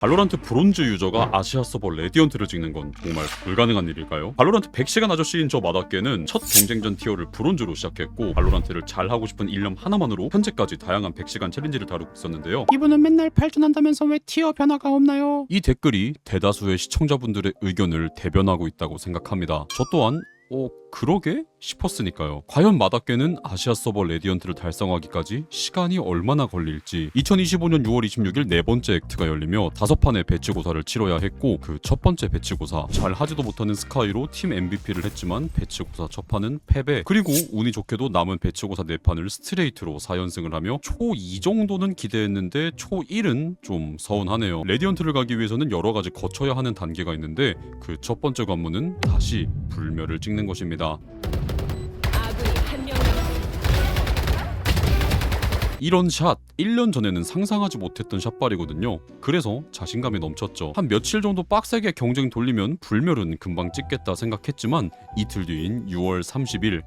발로란트 브론즈 유저가 아시아 서버 레디언트를 찍는 건 정말 불가능한 일일까요? 발로란트 100시간 아저씨인 저 마다께는 첫 경쟁전 티어를 브론즈로 시작했고 발로란트를 잘하고 싶은 일념 하나만으로 현재까지 다양한 100시간 챌린지를 다루고 있었는데요. 이분은 맨날 발전한다면서 왜 티어 변화가 없나요? 이 댓글이 대다수의 시청자분들의 의견을 대변하고 있다고 생각합니다. 저 또한 그러게? 싶었으니까요. 과연 마다께는 아시아 서버 레디언트를 달성하기까지 시간이 얼마나 걸릴지. 2025년 6월 26일 네 번째 액트가 열리며 5판의 배치고사를 치러야 했고 그 첫 번째 배치고사 잘 하지도 못하는 스카이로 팀 MVP를 했지만 배치고사 첫 판은 패배. 그리고 운이 좋게도 남은 배치고사 4판을 스트레이트로 4연승을 하며 초 2 정도는 기대했는데 초 1은 좀 서운하네요. 레디언트를 가기 위해서는 여러 가지 거쳐야 하는 단계가 있는데 그 첫 번째 관문은 다시 불멸을 찍는 것입니다. 이런 샷 1년 전에는 상상하지 못했던 샷발이거든요. 그래서 자신감이 넘쳤죠. 한 며칠 정도 빡세게 경쟁 돌리면 불멸은 금방 찍겠다 생각했지만 이틀 뒤인 6월 30일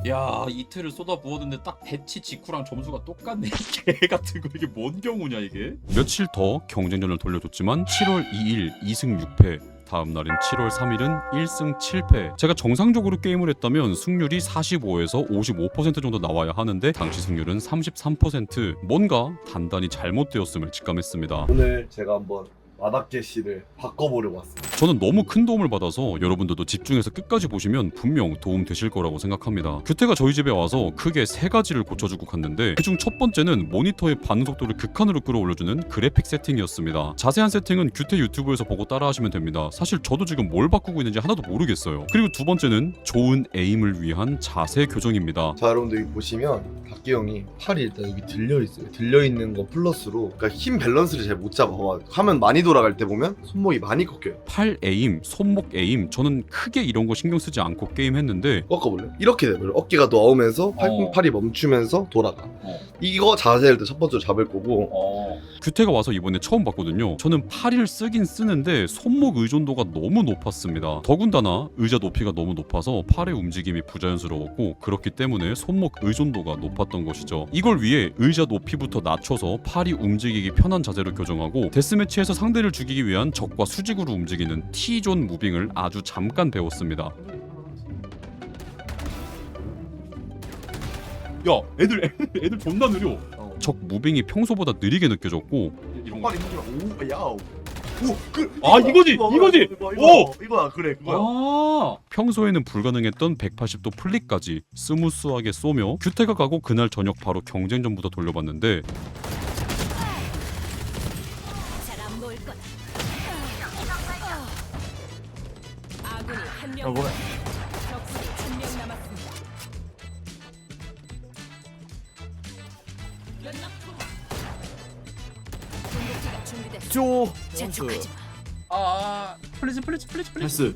야, 이틀을 쏟아부었는데 딱 배치 직후랑 점수가 똑같네. 개 같은 거 이게 뭔 경우냐 이게? 며칠 더 경쟁전을 돌려줬지만 7월 2일 2승 6패 다음 날인 7월 3일은 1승 7패. 제가 정상적으로 게임을 했다면 승률이 45에서 55% 정도 나와야 하는데 당시 승률은 33%. 뭔가 단단히 잘못되었음을 직감했습니다. 오늘 제가 한번 마다케 씨를 바꿔보려고 왔습니다. 저는 너무 큰 도움을 받아서 여러분들도 집중해서 끝까지 보시면 분명 도움 되실 거라고 생각합니다. 규태가 저희 집에 와서 크게 3가지를 고쳐주고 갔는데 그중 첫 번째는 모니터의 반응 속도를 극한으로 끌어올려주는 그래픽 세팅이었습니다. 자세한 세팅은 규태 유튜브에서 보고 따라하시면 됩니다. 사실 저도 지금 뭘 바꾸고 있는지 하나도 모르겠어요. 그리고 두 번째는 좋은 에임을 위한 자세 교정입니다. 자, 여러분들 여기 보시면 박기 형이 팔이 일단 여기 들려있어요. 들려있는 거 플러스로 그러니까 힘 밸런스를 잘 못 잡아. 화면 많이 돌아갈 때 보면 손목이 많이 꺾여요. 팔 에임, 손목 에임 저는 크게 이런 거 신경 쓰지 않고 게임했는데 꺾어볼래? 이렇게 돼버려. 어깨가 놓으면서 팔이 멈추면서 돌아가. 이거 자세를 첫 번째로 잡을 거고 규태가 와서 이번에 처음 봤거든요. 저는 팔을 쓰긴 쓰는데 손목 의존도가 너무 높았습니다. 더군다나 의자 높이가 너무 높아서 팔의 움직임이 부자연스러웠고 그렇기 때문에 손목 의존도가 높았던 것이죠. 이걸 위해 의자 높이부터 낮춰서 팔이 움직이기 편한 자세로 교정하고 데스매치에서 상대를 죽이기 위한 적과 수직으로 움직이는 T존 무빙을 아주 잠깐 배웠습니다. 야, 애들 존나 느려. 적 무빙이 평소보다 느리게 느껴졌고 이런 팔이 힘들어. 야우. 아, 이거지. 이거야. 그래, 그거야. 아, 평소에는 불가능했던 180도 플립까지 스무스하게 쏘며 규태가 가고 그날 저녁 바로 경쟁전부터 돌려봤는데 플리즈. 패스.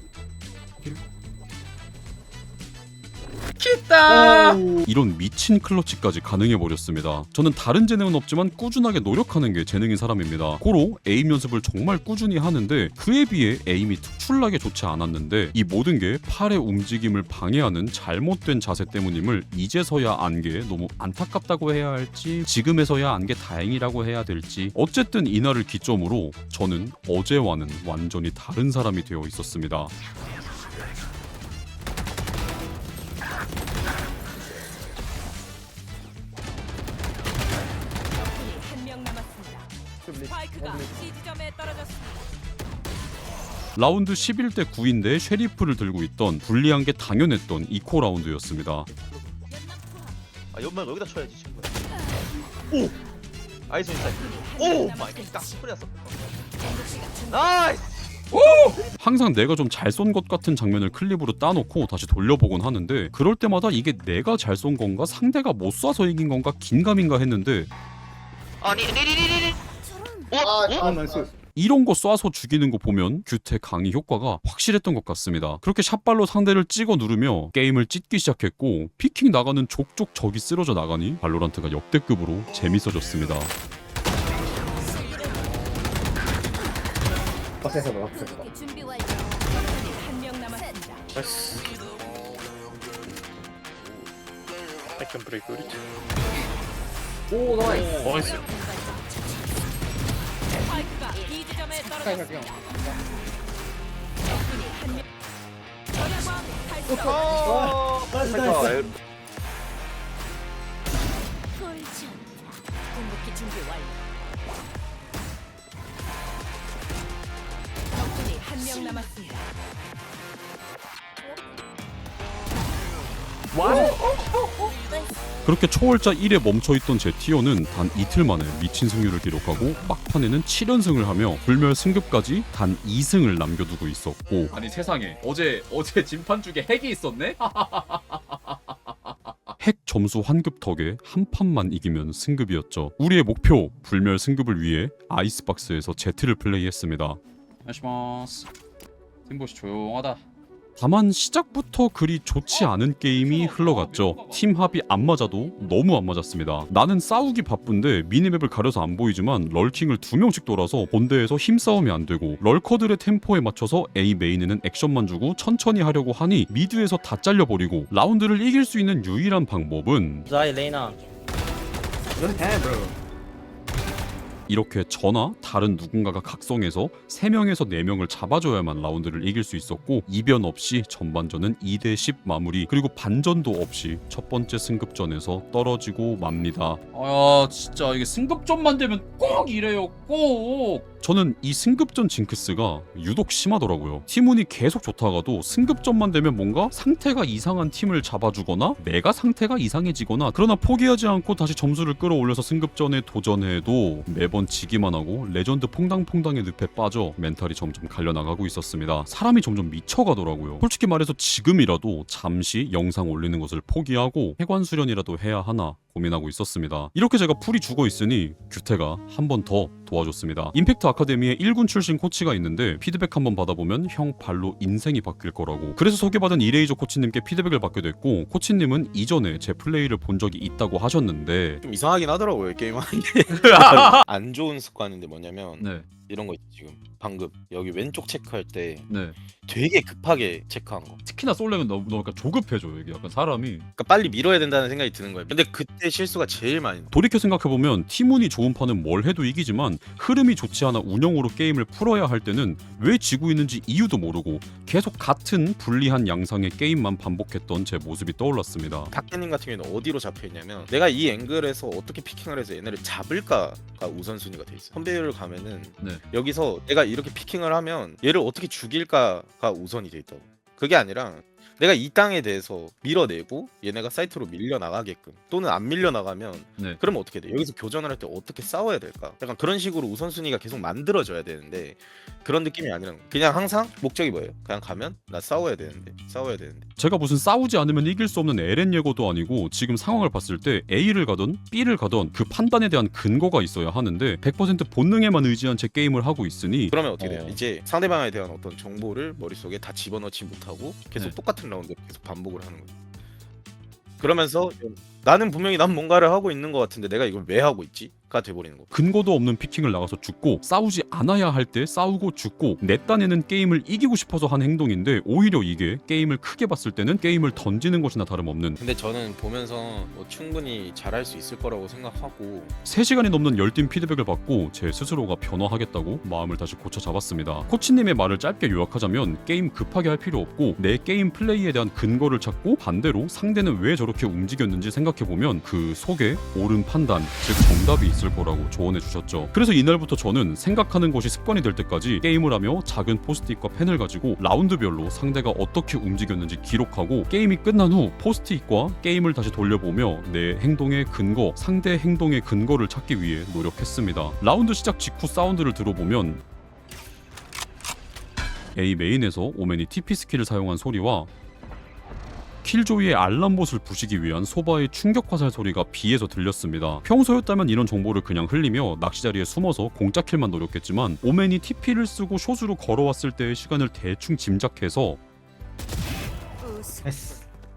이런 미친 클러치까지 가능해버렸습니다. 저는 다른 재능은 없지만 꾸준하게 노력하는 게 재능인 사람입니다. 고로 에임 연습을 정말 꾸준히 하는데 그에 비해 에임이 특출나게 좋지 않았는데 이 모든 게 팔의 움직임을 방해하는 잘못된 자세 때문임을 이제서야 안 게 너무 안타깝다고 해야 할지 지금에서야 안 게 다행이라고 해야 될지 어쨌든 이날을 기점으로 저는 어제와는 완전히 다른 사람이 되어 있었습니다. 스파이크가 C 지점에 떨어졌습니다. 라운드 11대 9인데 쉐리프를 들고 있던 불리한 게 당연했던 이코 라운드였습니다. 아, 연막 여기다 쳐야지 친구야. 오! 아이소 인사이드. 오! 마이 갓. 뿌렸어. 나이스! 항상 내가 좀 잘 쏜 것 같은 장면을 클립으로 따놓고 다시 돌려보곤 하는데 그럴 때마다 이게 내가 잘 쏜 건가 상대가 못 쏴서 이긴 건가 긴가민가 했는데 아니, 어? 나이스. 이런 거 쏴서 죽이는 거 보면 규태 강의 효과가 확실했던 것 같습니다. 그렇게 샷발로 상대를 찍어 누르며 게임을 찢기 시작했고 피킹 나가는 족족 적이 쓰러져 나가니 발로란트가 역대급으로 재밌어졌습니다. 빡세서 준비 완료. 한명 남았습니다. I can break it. 오, 나이스. 나이스. B 지점에 떨어졌습니다. 적군이 한 명. 달성. 꿀잠. 궁극기 준비 완료. 적군이 한 명 남았습니다. 그렇게 초월자 1에 멈춰있던 제 티어는 단 이틀 만에 미친 승률을 기록하고 막판에는 7연승을 하며 불멸 승급까지 단 2승을 남겨두고 있었고, 아니 세상에 어제 진판 중에 핵이 있었네? 핵 점수 환급 덕에 한 판만 이기면 승급이었죠. 우리의 목표 불멸 승급을 위해 아이스박스에서 Z를 플레이했습니다. 안녕하시마스. 팀보시 조용하다. 다만 시작부터 그리 좋지 않은 게임이 흘러갔죠. 팀 합이 안 맞아도 너무 안 맞았습니다. 나는 싸우기 바쁜데 미니맵을 가려서 안 보이지만 럴킹을 2명씩 돌아서 본대에서 힘싸움이 안 되고, 럴커들의 템포에 맞춰서 A 메인에는 액션만 주고 천천히 하려고 하니 미드에서 다 잘려버리고, 라운드를 이길 수 있는 유일한 방법은 이렇게 저나 다른 누군가가 각성해서 3명에서 4명을 잡아줘야만 라운드를 이길 수 있었고, 이변 없이 전반전은 2대10 마무리, 그리고 반전도 없이 첫 번째 승급전에서 떨어지고 맙니다. 아 진짜 이게 승급전만 되면 꼭 이래요. 꼭. 저는 이 승급전 징크스가 유독 심하더라고요. 팀운이 계속 좋다가도 승급전만 되면 뭔가 상태가 이상한 팀을 잡아주거나 내가 상태가 이상해지거나, 그러나 포기하지 않고 다시 점수를 끌어올려서 승급전에 도전해도 매번 지기만 하고 레전드 퐁당퐁당의 늪에 빠져 멘탈이 점점 갈려나가고 있었습니다. 사람이 점점 미쳐가더라고요. 솔직히 말해서 지금이라도 잠시 영상 올리는 것을 포기하고 해관 수련이라도 해야 하나 고민하고 있었습니다. 이렇게 제가 풀이 죽어 있으니 규태가 한 번 더 도와줬습니다. 임팩트 아카데미에 1군 출신 코치가 있는데 피드백 한번 받아보면 형 발로 인생이 바뀔 거라고. 그래서 소개받은 이레이저 코치님께 피드백을 받게 됐고, 코치님은 이전에 제 플레이를 본 적이 있다고 하셨는데 좀 이상하긴 하더라고요 게임하는 게. 안 좋은 습관인데 뭐냐면 네. 이런 거 있지. 지금 방금 여기 왼쪽 체크할 때 네. 되게 급하게 체크한 거. 특히나 솔랭은 너무 약간 조급해져. 이게 약간 사람이. 그러니까 빨리 밀어야 된다는 생각이 드는 거예요. 근데 그때 실수가 제일 많이 나. 돌이켜 생각해보면 팀운이 좋은 판은 뭘 해도 이기지만 흐름이 좋지 않아 운영으로 게임을 풀어야 할 때는 왜 지고 있는지 이유도 모르고 계속 같은 불리한 양상의 게임만 반복했던 제 모습이 떠올랐습니다. 탁계님 같은 경우는 어디로 잡혀있냐면 내가 이 앵글에서 어떻게 피킹을 해서 얘네를 잡을까가 우선순위가 돼 있어요. 컨베이어를 가면은 네. 여기서 내가 이렇게 피킹을 하면 얘를 어떻게 죽일까가 우선이 돼 있다고. 그게 아니라 내가 이 땅에 대해서 밀어내고 얘네가 사이트로 밀려나가게끔, 또는 안 밀려나가면 네. 그러면 어떻게 돼? 여기서 교전을 할 때 어떻게 싸워야 될까? 약간 그런 식으로 우선순위가 계속 만들어져야 되는데 그런 느낌이 아니라 그냥 항상 목적이 뭐예요? 그냥 가면 나 싸워야 되는데. 제가 무슨 싸우지 않으면 이길 수 없는 LN 예고도 아니고, 지금 상황을 봤을 때 A를 가던 B를 가던 그 판단에 대한 근거가 있어야 하는데 100% 본능에만 의지한 제 게임을 하고 있으니 그러면 어떻게 돼요? 이제 상대방에 대한 어떤 정보를 머릿속에 다 집어넣지 못하고 계속 네. 똑같은 라운드를 계속 반복을 하는 거예요. 그러면서 나는 분명히 난 뭔가를 하고 있는 것 같은데 내가 이걸 왜 하고 있지? 가 돼버리는 거. 근거도 없는 피킹을 나가서 죽고, 싸우지 않아야 할 때 싸우고 죽고, 내 딴에는 게임을 이기고 싶어서 한 행동인데 오히려 이게 게임을 크게 봤을 때는 게임을 던지는 것이나 다름없는, 근데 저는 보면서 뭐 충분히 잘할 수 있을 거라고 생각하고 3시간이 넘는 열띤 피드백을 받고 제 스스로가 변화하겠다고 마음을 다시 고쳐 잡았습니다. 코치님의 말을 짧게 요약하자면, 게임 급하게 할 필요 없고 내 게임 플레이에 대한 근거를 찾고 반대로 상대는 왜 저렇게 움직였는지 생각해보면 그 속에 옳은 판단, 즉 정답이 있을 거라고 조언해 주셨죠. 그래서 이날부터 저는 생각하는 것이 습관이 될 때까지 게임을 하며 작은 포스트잇과 펜을 가지고 라운드별로 상대가 어떻게 움직였는지 기록하고, 게임이 끝난 후 포스트잇과 게임을 다시 돌려보며 내 행동의 근거, 상대 행동의 근거를 찾기 위해 노력했습니다. 라운드 시작 직후 사운드를 들어보면 A 메인에서 오맨이 TP 스킬을 사용한 소리와 킬조이의 알람봇을 부시기 위한 소바의 충격 화살 소리가 B에서 들렸습니다. 평소였다면 이런 정보를 그냥 흘리며 낚시자리에 숨어서 공짜 킬만 노렸겠지만, 오맨이 TP를 쓰고 숏으로 걸어왔을 때의 시간을 대충 짐작해서,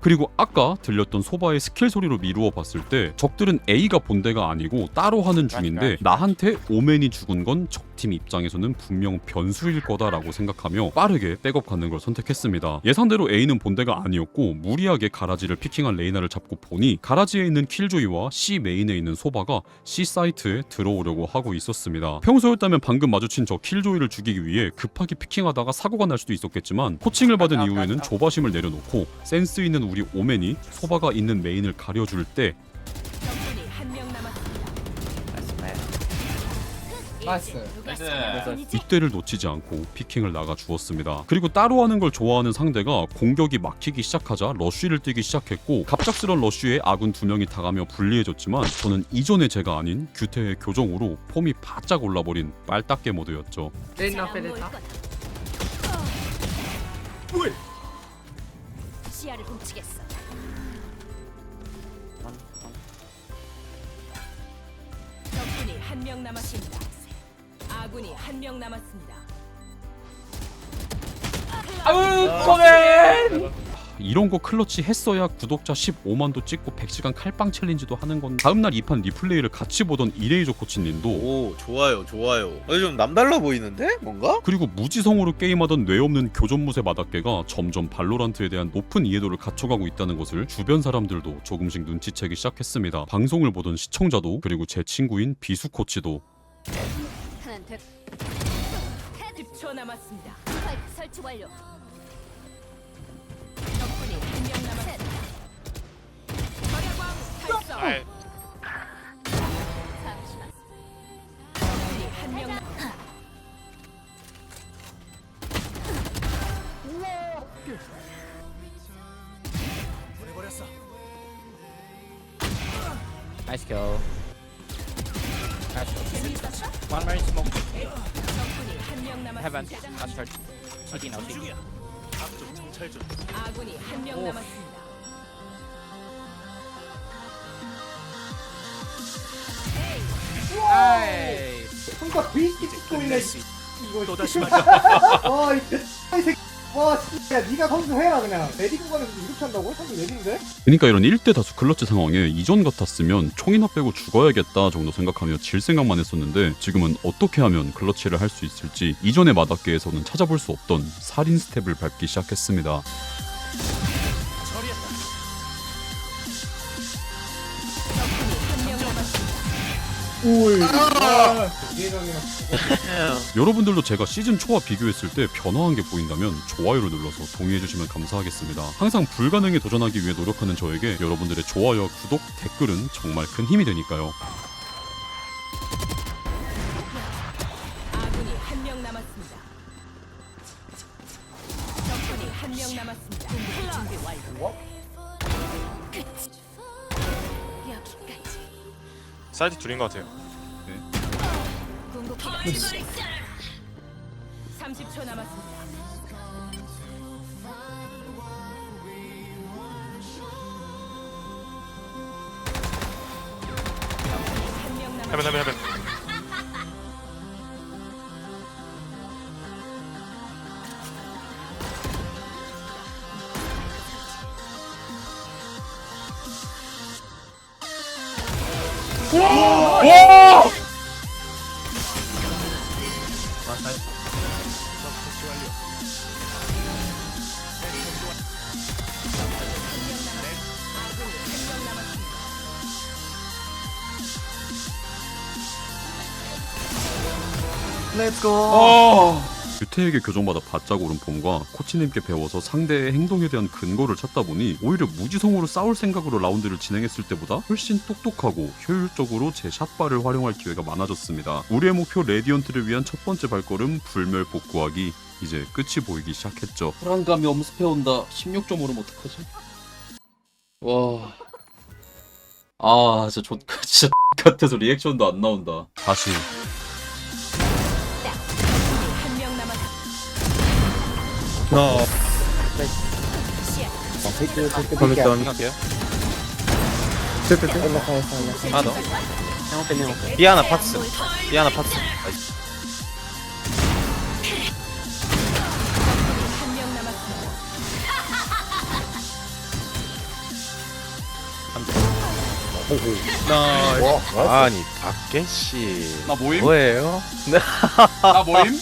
그리고 아까 들렸던 소바의 스킬 소리로 미루어 봤을 때 적들은 A가 본대가 아니고 따로 하는 중인데 나한테 오맨이 죽은 건 적 적팀 입장에서는 분명 변수일 거다라고 생각하며 빠르게 백업 갖는 걸 선택했습니다. 예상대로 A는 본대가 아니었고 무리하게 가라지를 피킹한 레이나를 잡고 보니 가라지에 있는 킬조이와 C 메인에 있는 소바가 C 사이트에 들어오려고 하고 있었습니다. 평소였다면 방금 마주친 저 킬조이를 죽이기 위해 급하게 피킹하다가 사고가 날 수도 있었겠지만 코칭을 받은 이후에는 조바심을 내려놓고 센스 있는 우리 오맨이 소바가 있는 메인을 가려줄 때 적군이 한 명 남았습니다. 나이스. 이때를 놓치지 않고 피킹을 나가 주었습니다. 그리고 따로 하는 걸 좋아하는 상대가 공격이 막히기 시작하자 러쉬를 뛰기 시작했고 갑작스런 러쉬에 아군 2명이 당하며 불리해졌지만 저는 이전의 제가 아닌 규태의 교정으로 폼이 바짝 올라버린 빨딱개 모드였죠. 시야를 훔치겠어. 적군이 한 명 남았습니다. 아군이 한 명 남았습니다. 아우 코멘. 이런 거 클러치 했어야 구독자 15만도 찍고 100시간 칼빵 챌린지도 하는 건 다음날 2판 리플레이를 같이 보던 이레이저 코치님도 오 좋아요 좋아요. 좀 남달라 보이는데 뭔가? 그리고 무지성으로 게임하던 뇌 없는 교전무새 마닥개가 점점 발로란트에 대한 높은 이해도를 갖춰가고 있다는 것을 주변 사람들도 조금씩 눈치채기 시작했습니다. 방송을 보던 시청자도 그리고 제 친구인 비수 코치도 10초 남았습니다. 스파이크 설치 완료. 적군이 한 명 남았습니다. 절야광 발사. 잠시만. 적군이 한 명 남았습니다. 나이스 킬. 재미있었어? One more smoke. 적군이 한 명 Heaven. 남았습니다. Last third. CT now CT. 아군이 한 명 남았습니다. 나이스. 손가 비스킷 찍고 있네. 이거 또다시 와, 이 새끼. 와, 진짜 네가 선수 해라 그냥. 레디 구간에서 이렇게 한다고? 선수 레디인데? 그러니까 이런 1대 다수 클러치 상황에 이전 같았으면 총이나 빼고 죽어야겠다 정도 생각하며 질 생각만 했었는데 지금은 어떻게 하면 클러치를 할 수 있을지 이전의 마닥개에서는 찾아볼 수 없던 살인 스텝을 밟기 시작했습니다. 적군이 한 명 남았습니다. 울. 아, 예정이야. 여러분들도 제가 시즌 초와 비교했을 때 변화한 게 보인다면 좋아요를 눌러서 동의해주시면 감사하겠습니다. 항상 불가능에 도전하기 위해 노력하는 저에게 여러분들의 좋아요와 구독, 댓글은 정말 큰 힘이 되니까요. 아군이 한 명 남았습니다. 적군이 한 명 남았습니다. 공격 준비 완료. 끝. 여기까지. 사이트 둘인 것 같아요. 궁극기가 30초 남았습니다. 한명 남았습니다. 해변. 규태에게 교정받아 바짝 오른 폼과 코치님께 배워서 상대의 행동에 대한 근거를 찾다 보니 오히려 무지성으로 싸울 생각으로 라운드를 진행했을 때보다 훨씬 똑똑하고 효율적으로 제 샷발을 활용할 기회가 많아졌습니다. 우리의 목표 레디언트를 위한 첫 번째 발걸음 불멸 복구하기 이제 끝이 보이기 시작했죠. 불안감이 엄습해온다. 16점 오르면 어떡하지? 와. 아 진짜 진짜 같아서 리액션도 안 나온다. 다시 한명 남았습니다. 시야. 할게요. 하나 더. 비아나 팍스. 비아나 팍스. 나이스. 한명 남았습니다. 한 대. 와, 아니 박개씨 나 모임? 뭐예요? 나 모임?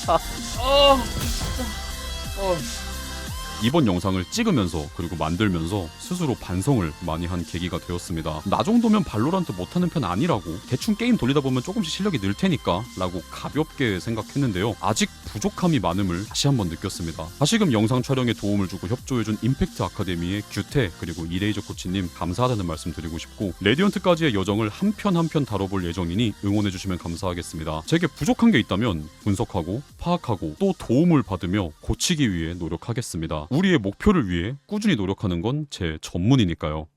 이번 영상을 찍으면서 그리고 만들면서 스스로 반성을 많이 한 계기가 되었습니다. 나 정도면 발로란트 못하는 편 아니라고, 대충 게임 돌리다 보면 조금씩 실력이 늘 테니까 라고 가볍게 생각했는데요. 아직 부족함이 많음을 다시 한번 느꼈습니다. 다시금 영상 촬영에 도움을 주고 협조해준 임팩트 아카데미의 규태 그리고 이레이저 코치님 감사하다는 말씀 드리고 싶고, 레디언트까지의 여정을 한 편 한 편 다뤄볼 예정이니 응원해주시면 감사하겠습니다. 제게 부족한 게 있다면 분석하고 파악하고 또 도움을 받으며 고치기 위해 노력하겠습니다. 우리의 목표를 위해 꾸준히 노력하는 건 제 전문이니까요.